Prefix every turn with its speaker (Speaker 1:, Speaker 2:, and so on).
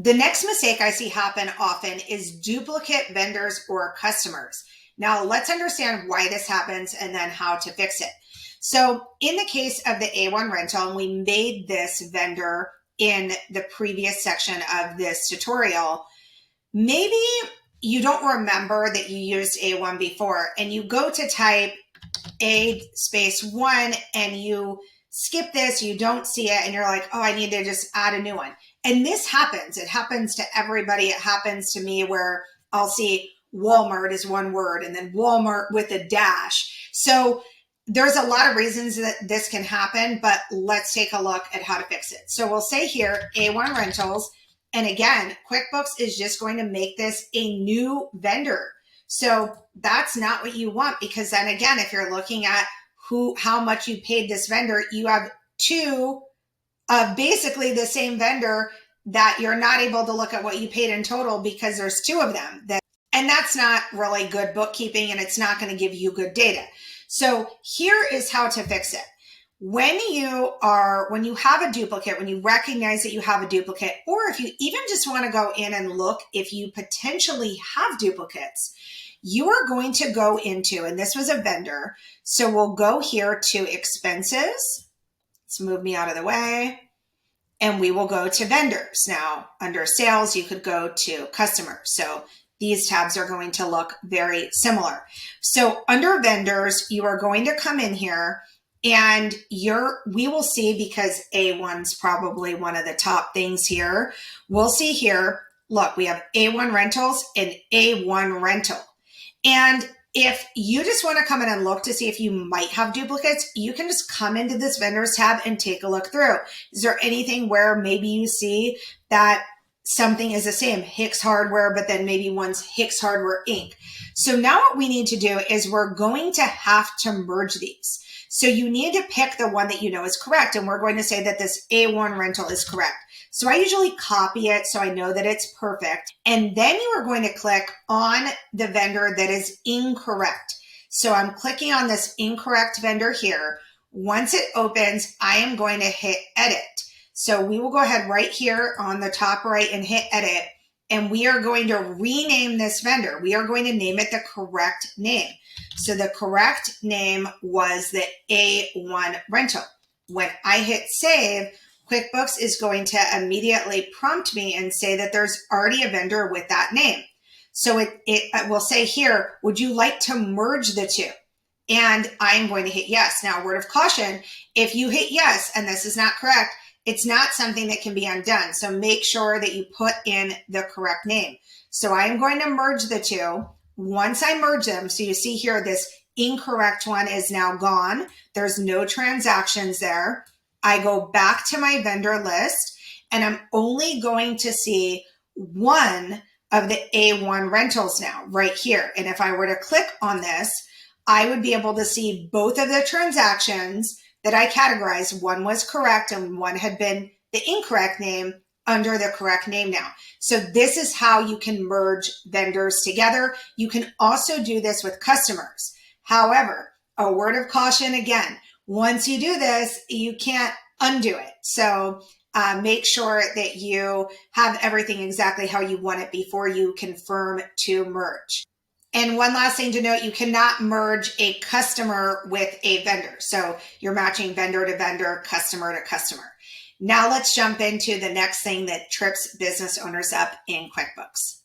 Speaker 1: The next mistake I see happen often is duplicate vendors or customers. Now let's understand why this happens and then how to fix it. So in the case of the A1 rental, and we made this vendor in the previous section of this tutorial, maybe you don't remember that you used A1 before and you go to type A space 1 and you skip this, you don't see it, and you're like, oh, I need to just add a new one. And this happens. It happens to everybody. It happens to me where I'll see Walmart is one word and then Walmart with a dash. So there's a lot of reasons that this can happen, but let's take a look at how to fix it. So we'll say here, A1 Rentals. And again, QuickBooks is just going to make this a new vendor. So that's not what you want, because then again, if you're looking at how much you paid this vendor, you have two of basically the same vendor that you're not able to look at what you paid in total because there's two of them. And that's not really good bookkeeping, and it's not going to give you good data. So here is how to fix it. When you have a duplicate, when you recognize that you have a duplicate, or if you even just want to go in and look if you potentially have duplicates, you are going to go into, and this was a vendor, so we'll go here to expenses. Let's move me out of the way. And we will go to vendors. Now, under sales, you could go to customers. So these tabs are going to look very similar. So under vendors, you are going to come in here and we will see, because A1's probably one of the top things here. We'll see here, look, we have A1 Rentals and A1 Rental. And if you just want to come in and look to see if you might have duplicates, you can just come into this vendors tab and take a look through. Is there anything where maybe you see that something is the same, Hicks Hardware, but then maybe one's Hicks Hardware Inc. So now what we need to do is we're going to have to merge these. So you need to pick the one that you know is correct. And we're going to say that this A1 rental is correct. So I usually copy it so I know that it's perfect. And then you are going to click on the vendor that is incorrect. So I'm clicking on this incorrect vendor here. Once it opens, I am going to hit edit. So we will go ahead right here on the top right and hit edit. And we are going to rename this vendor. We are going to name it the correct name. So the correct name was the A1 rental. When I hit save, QuickBooks is going to immediately prompt me and say that there's already a vendor with that name. So it will say here, would you like to merge the two? And I'm going to hit yes. Now, word of caution, if you hit yes and this is not correct, it's not something that can be undone. So make sure that you put in the correct name. So I'm going to merge the two. Once I merge them, so you see here, this incorrect one is now gone. There's no transactions there. I go back to my vendor list and I'm only going to see one of the A1 rentals now right here. And if I were to click on this, I would be able to see both of the transactions that I categorized. One was correct and one had been the incorrect name under the correct name now. So this is how you can merge vendors together. You can also do this with customers. However, a word of caution again, once you do this, you can't undo it. So make sure that you have everything exactly how you want it before you confirm to merge. And one last thing to note, you cannot merge a customer with a vendor. So you're matching vendor to vendor, customer to customer. Now let's jump into the next thing that trips business owners up in QuickBooks.